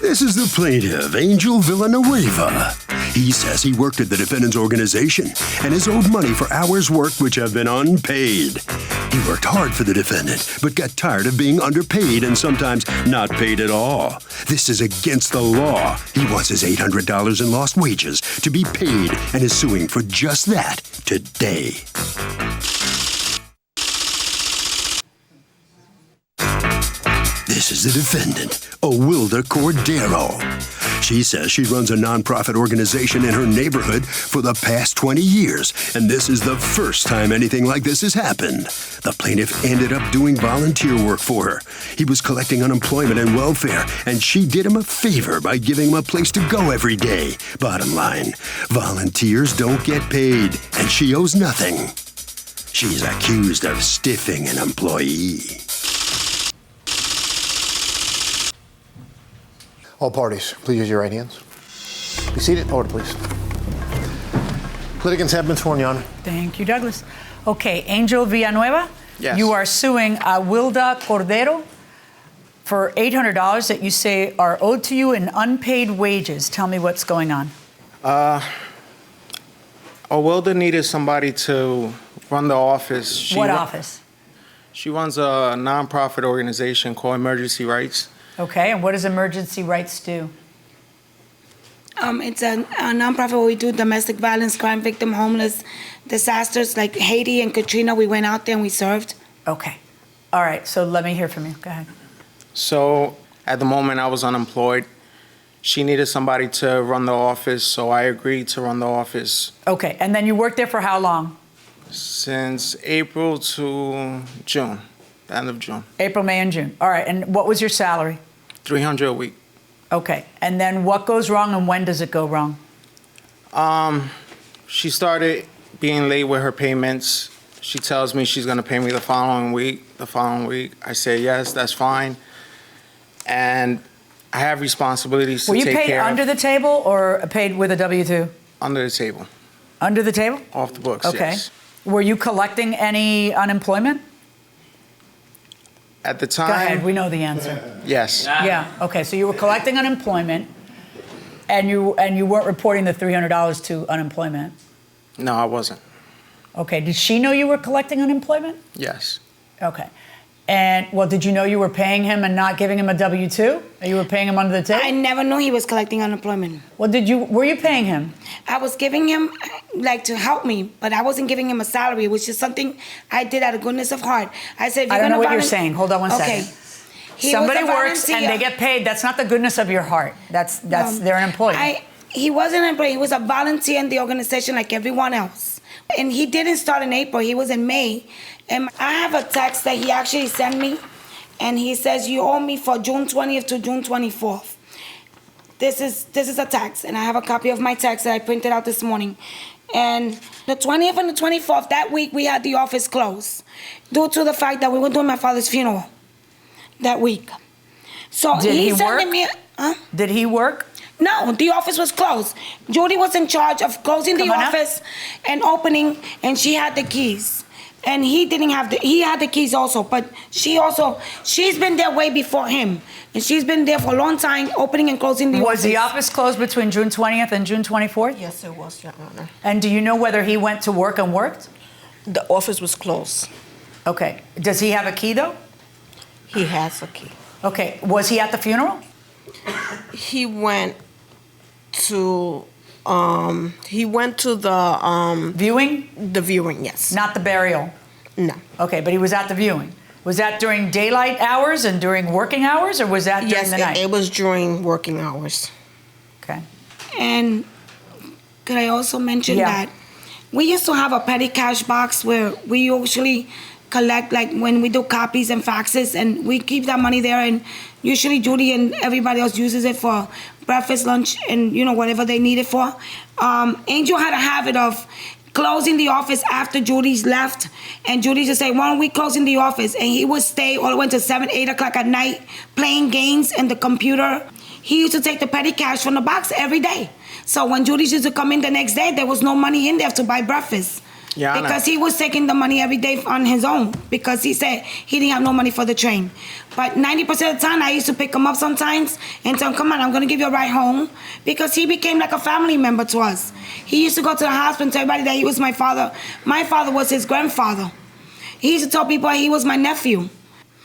This is the plaintiff, Angel Villanueva. He says he worked at the defendant's organization and is owed money for hours worked which have been unpaid. He worked hard for the defendant, but got tired of being underpaid and sometimes not paid at all. This is against the law. He wants his $800 in lost wages to be paid and is suing for just that today. This is the defendant, Owilda Cordero. She says she runs a nonprofit organization in her neighborhood for the past 20 years, and this is the first time anything like this has happened. The plaintiff ended up doing volunteer work for her. He was collecting unemployment and welfare, and she did him a favor by giving him a place to go every day. Bottom line, volunteers don't get paid, and she owes nothing. She's accused of stiffing an employee. All parties, please use your right hands. Be seated. Order, please. Litigants have been sworn, Your Honor. Thank you, Douglas. Okay, Angel Villanueva? Yes. You are suing Owilda Cordero for $800 that you say are owed to you in unpaid wages. Tell me what's going on. Owilda needed somebody to run the office. What office? She runs a nonprofit organization called Emergency Rights. Okay, and what does Emergency Rights do? It's a nonprofit where we do domestic violence, crime victim, homeless, disasters like Haiti and Katrina. We went out there and we served. Okay. All right, so let me hear from you. Go ahead. So at the moment I was unemployed. She needed somebody to run the office, so I agreed to run the office. Okay, and then you worked there for how long? Since April to June, the end of June. April, May, and June. All right, and what was your salary? $300 a week. Okay, and then what goes wrong and when does it go wrong? She started being late with her payments. She tells me she's gonna pay me the following week. I say, yes, that's fine. And I have responsibilities to take care of. Were you paid under the table or paid with a W-2? Under the table. Under the table? Off the books, Okay. yes. Were you collecting any unemployment? At the time. Go ahead, we know the answer. Yes. Yeah, okay, so you were collecting unemployment and you weren't reporting the $300 to unemployment. No, I wasn't. Okay, did she know you were collecting unemployment? Yes. Okay. And, well, did you know you were paying him and not giving him a W-2? Or you were paying him under the table? I never knew he was collecting unemployment. Well, were you paying him? I was giving him, like, to help me, but I wasn't giving him a salary, which is something I did out of goodness of heart. I said, if you're I don't know gonna what you're saying. Hold on one second. Somebody works and they get paid. That's not the goodness of your heart. They're an employee. He wasn't an employee. He was a volunteer in the organization like everyone else. And he didn't start in April. He was in May. And I have a text that he actually sent me. And he says, you owe me for June 20th to June 24th. This is a text. And I have a copy of my text that I printed out this morning. And the 20th and the 24th, that week, we had the office closed due to the fact that we were doing my father's funeral that week. So Did he work? Did he work? No, the office was closed. Judy was in charge of closing the office and opening, and she had the keys. And he didn't have he had the keys also, but she's been there way before him. And she's been there for a long time, opening and closing the office. Was the office closed between June 20th and June 24th? Yes, it was, Your Honor. And do you know whether he went to work and worked? The office was closed. Okay. Does he have a key, though? He has a key. Okay. Was he at the funeral? He went to the viewing? The viewing, yes. Not the burial? No. Okay, but he was at the viewing. Was that during daylight hours and during working hours, or was that during the night? Yes, it was during working hours. Okay. And could I also mention that we used to have a petty cash box where we usually collect, like when we do copies and faxes, and we keep that money there, and usually Judy and everybody else uses it for breakfast, lunch, and whatever they need it for. Angel had a habit of closing the office after Judy's left, and Judy just say, why don't we close in the office? And he would stay all the way to 7, 8 o'clock at night playing games in the computer. He used to take the petty cash from the box every day. So when Judy used to come in the next day, there was no money in there to buy breakfast. Yeah, I know. Because he was taking the money every day on his own because he said he didn't have no money for the train. But 90% of the time, I used to pick him up sometimes and tell him, come on, I'm going to give you a ride home, because he became like a family member to us. He used to go to the hospital and tell everybody that he was my father. My father was his grandfather. He used to tell people he was my nephew.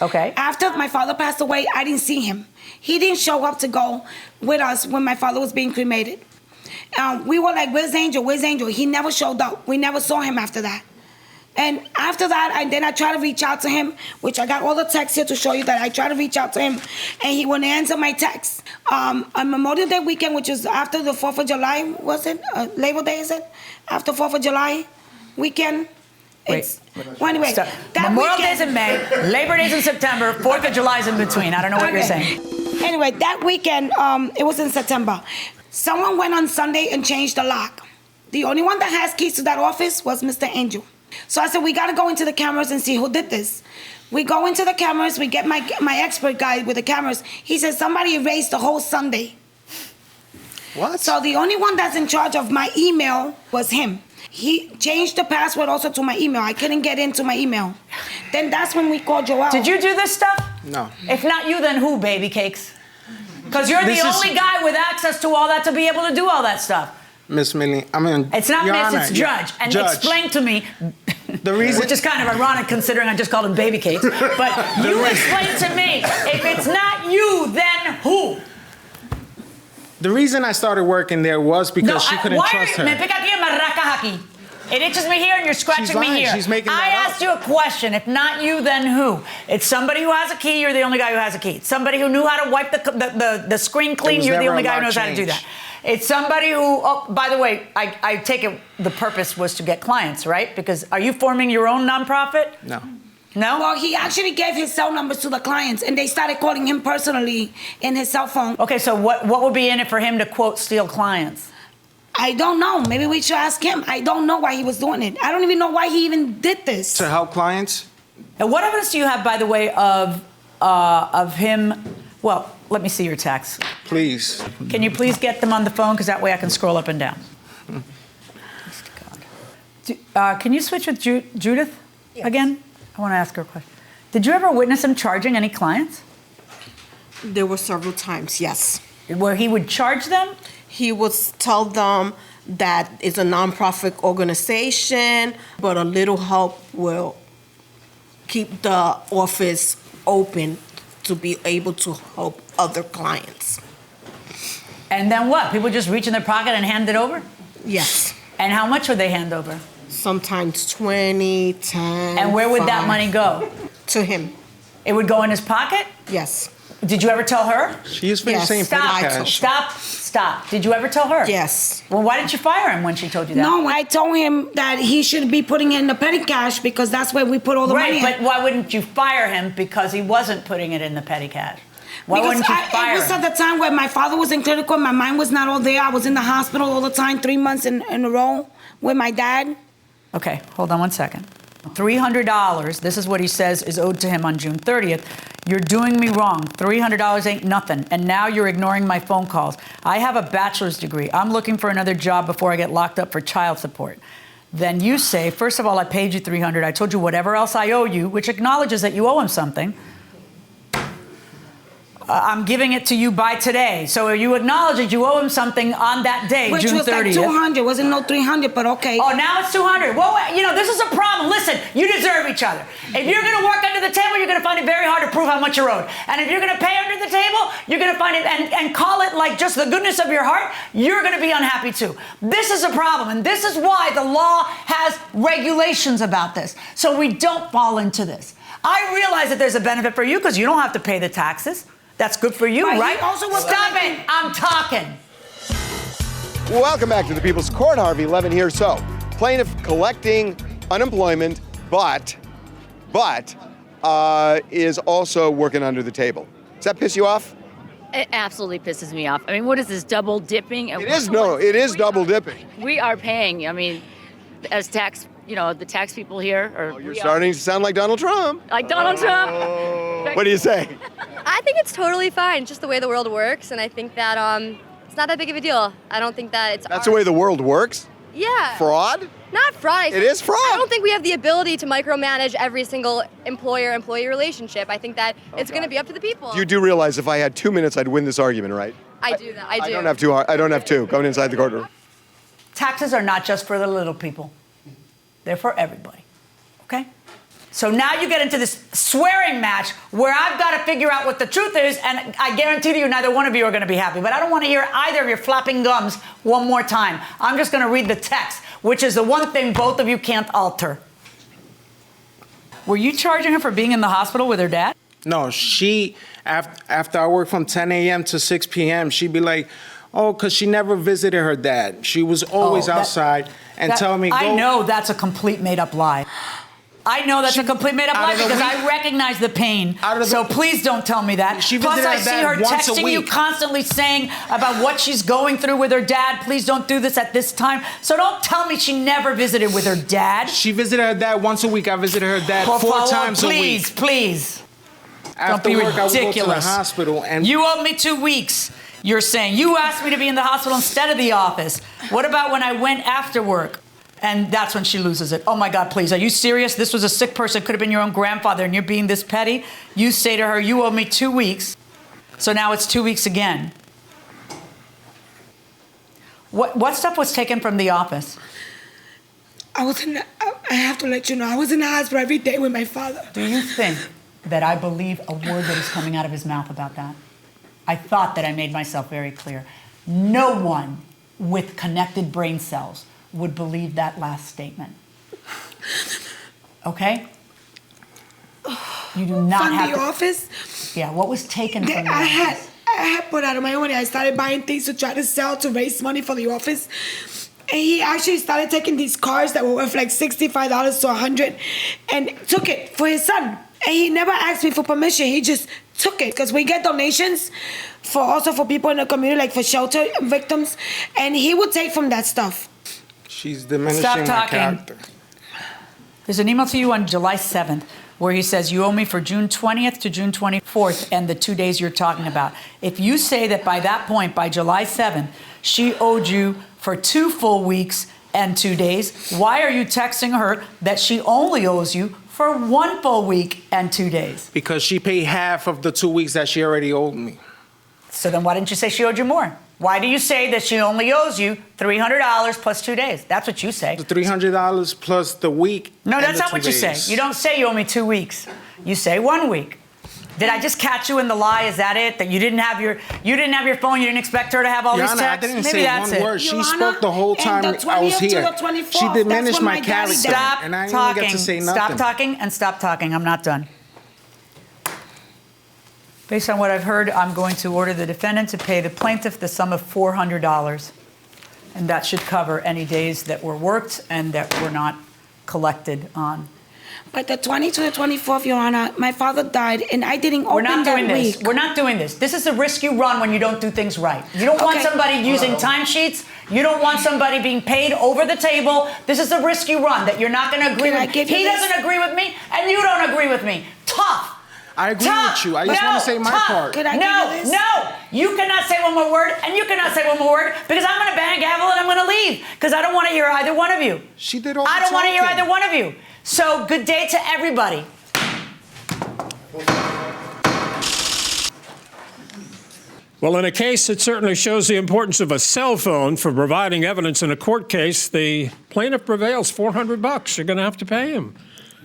Okay. After my father passed away, I didn't see him. He didn't show up to go with us when my father was being cremated. We were like, where's Angel? Where's Angel? He never showed up. We never saw him after that. And after that, I tried to reach out to him, which I got all the texts here to show you that I tried to reach out to him, and he wouldn't answer my texts. On Memorial Day weekend, which is after the 4th of July, was it? Labor Day, is it? After 4th of July weekend? Wait. Well, anyway, Stop. that Memorial weekend- Day's in May, Labor Day's in September, 4th of July's in between. I don't know what you're saying. Anyway, that weekend, it was in September. Someone went on Sunday and changed the lock. The only one that has keys to that office was Mr. Angel. So I said, we got to go into the cameras and see who did this. We go into the cameras. We get my expert guy with the cameras. He says somebody erased the whole Sunday. What? So the only one that's in charge of my email was him. He changed the password also to my email. I couldn't get into my email. Then that's when we called Joel. Did you do this stuff? No. If not you, then who, baby cakes? Because you're This the is- only guy with access to all that to be able to do all that stuff. Miss Millie, I mean, It's not Your Miss, Honor, it's yeah, Judge. And Judge. explain to me, The reason, which is kind of ironic considering I just called him baby cakes, but you explain to me, if it's not you, then who? the reason I started working there was because she couldn't trust her. Me pica aquí en marraca aquí. It itches me here and you're scratching She's me lying. here. She's making I that up. asked you a question. If not you, then who? It's somebody who has a key. You're the only guy who has a key. It's somebody who knew how to wipe the screen clean. was You're the never only a guy who lock knows how to do change. that. It's somebody who, oh, by the way, I take it the purpose was to get clients, right? Because are you forming your own nonprofit? No. No? Well, he actually gave his cell numbers to the clients, and they started calling him personally in his cell phone. Okay, so what would be in it for him to, quote, steal clients? I don't know. Maybe we should ask him. I don't know why he was doing it. I don't even know why he even did this. To help clients? And what evidence do you have, by the way, of him? Well, let me see your texts. Please. Can you please get them on the phone? Because that way I can scroll up and down. Can you switch with Judith again? I want to ask her a question. Did you ever witness him charging any clients? There were several times, yes. Where he would charge them? He would tell them that it's a nonprofit organization, but a little help will keep the office open to be able to help other clients. And then what? People just reach in their pocket and hand it over? Yes. And how much would they hand over? Sometimes 20, 10. And where would that 5. money go? To him, It would go in his pocket? yes. Did you ever tell her? She is finished Yes. saying petty Stop, cash. stop. Did you ever tell her? Yes. Well, why didn't you fire him when she told you that? No, I told him that he should be putting it in the petty cash because that's where we put all the Right, money in. but why wouldn't you fire him because he wasn't putting it in the petty cash? Why Because wouldn't you it fire was him? at the time where my father was in clinical, my mind was not all there. I was in the hospital all the time, 3 months in a row with my dad. Okay, hold on one second. $300, this is what he says is owed to him on June 30th. You're doing me wrong. $300 ain't nothing. And now you're ignoring my phone calls. I have a bachelor's degree. I'm looking for another job before I get locked up for child support. Then you say, first of all, I paid you $300. I told you whatever else I owe you, which acknowledges that you owe him something. I'm giving it to you by today. So you acknowledge that you owe him something on that day, Which June was 30th. like 200, wasn't no 300, but okay. Oh, now it's 200. Well, you know, this is a problem. Listen, you deserve each other. If you're going to work under the table, you're going to find it very hard to prove how much you're owed. And if you're going to pay under the table, you're going to find it and call it like just the goodness of your heart, you're going to be unhappy too. This is a problem, and this is why the law has regulations about this, so we don't fall into this. I realize that there's a benefit for you because you don't have to pay the taxes. That's good for you, But he right? also was Stop collecting- it. I'm talking. Welcome back to the People's Court. Harvey Levin here. So, plaintiff collecting unemployment, but is also working under the table. Does that piss you off? It absolutely pisses me off. I mean, what is this, double dipping? It is double dipping. We are paying. I mean, as tax, the tax people here are. You're starting to sound like Donald Trump. Like Donald Trump. What do you say? I think it's totally fine, just the way the world works, and I think that it's not that big of a deal. I don't think that it's. That's the way the world works? Yeah. Fraud? Not fraud. It is fraud. I don't think we have the ability to micromanage every single employer-employee relationship. I think that it's going to be up to the people. You do realize if I had 2 minutes, I'd win this argument, right? I do that. I do. I don't have two going inside the courtroom. Taxes are not just for the little people. They're for everybody, okay? So now you get into this swearing match where I've got to figure out what the truth is, and I guarantee you neither one of you are going to be happy. But I don't want to hear either of your flapping gums one more time. I'm just going to read the text, which is the one thing both of you can't alter. Were you charging her for being in the hospital with her dad? No, after I worked from 10 a.m. to 6 p.m., she'd be like, oh, because she never visited her dad. She was always outside and telling me, go. I know that's a complete made-up lie. I know that's a complete made-up lie because I recognize the pain. So please don't tell me that. Plus, I see her texting you constantly saying about what she's going through with her dad. Please don't do this at this time. So don't tell me she never visited with her dad. She visited her dad once a week. I visited her dad 4 times a week. Please. After don't be work, ridiculous. I would go to the hospital. And you owed me 2 weeks. You're saying you asked me to be in the hospital instead of the office. What about when I went after work? And that's when she loses it. Oh my God, please, are you serious? This was a sick person, could have been your own grandfather, and you're being this petty? You say to her, you owe me 2 weeks. So now it's 2 weeks again. What stuff was taken from the office? I have to let you know, I was in the hospital every day with my father. Do you think that I believe a word that is coming out of his mouth about that? I thought that I made myself very clear. No one with connected brain cells would believe that last statement. Okay? You do not from have the to, office? Yeah, what was taken from the office? I had put out of my own money. I started buying things to try to sell to raise money for the office. And he actually started taking these cars that were worth like $65 to $100 and took it for his son. And he never asked me for permission. He just took it because we get donations for people in the community, like for shelter victims. And he would take from that stuff. She's diminishing Stop my talking. character. There's an email to you on July 7th where he says you owe me for June 20th to June 24th and the 2 days you're talking about. If you say that by that point, by July 7th, she owed you for 2 full weeks and 2 days, why are you texting her that she only owes you for 1 full week and 2 days? Because she paid half of the 2 weeks that she already owed me. So then why didn't you say she owed you more? Why do you say that she only owes you $300 plus 2 days? That's what you say. The $300 plus the week. No, that's not what you say. You don't say you owe me 2 weeks. You say 1 week. Did I just catch you in the lie? Is that it? That you didn't have your phone? You didn't expect her to have all these texts? I didn't Maybe say that's one it. word. She spoke the whole time I was here. She diminished my character. Stop and I didn't talking. get to say nothing. Stop talking and stop talking. I'm not done. Based on what I've heard, I'm going to order the defendant to pay the plaintiff the sum of $400. And that should cover any days that were worked and that were not collected on. But the 20th to the 24th, Your Honor, my father died, and I didn't open that week. We're not doing this. This is the risk you run when you don't do things right. You don't want somebody using timesheets. You don't want somebody being paid over the table. This is the risk you run, that you're not going to agree with me. He doesn't agree with me, and you don't agree with me. Tough. I agree with you. I just want to say my part. Could I give you this? No. You cannot say one more word, and you cannot say one more word, because I'm going to bang a gavel and I'm going to leave, because I don't want to hear either one of you. She did all the I don't want to hear talking. either one of you. So good day to everybody. Well, in a case that certainly shows the importance of a cell phone for providing evidence in a court case, the plaintiff prevails. $400. You're going to have to pay him.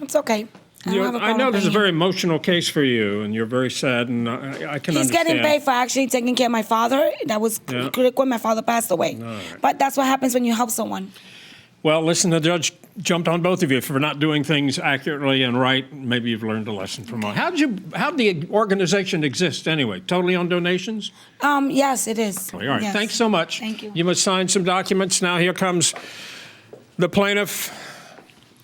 It's okay. I know this is a very emotional case for you, and you're very sad, and I can understand. He's getting paid for actually taking care of my father. That was critical when my father passed away. Right. But that's what happens when you help someone. Well, listen, the judge jumped on both of you for not doing things accurately and right. Maybe you've learned a lesson from it. How'd the organization exist anyway? Totally on donations? Yes, it is. All right. Yes. Thanks so much. Thank you. You must sign some documents. Now here comes the plaintiff.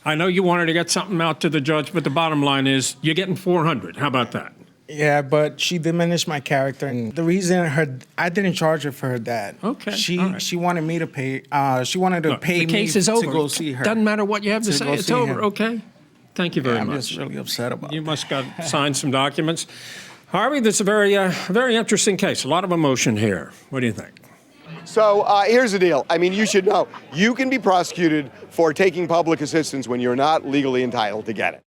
I know you wanted to get something out to the judge, but the bottom line is you're getting $400. How about that? Yeah, but she diminished my character, and the reason I didn't charge her for her dad. Okay, She wanted me to pay. She wanted to pay the me case is over. to go see her. Doesn't matter what you have to say. It's over. Okay. Thank you very much. I'm just really upset about You that. must got signed some documents. Harvey, this is a very interesting case. A lot of emotion here. What do you think? So here's the deal. I mean, you should know. You can be prosecuted for taking public assistance when you're not legally entitled to get it.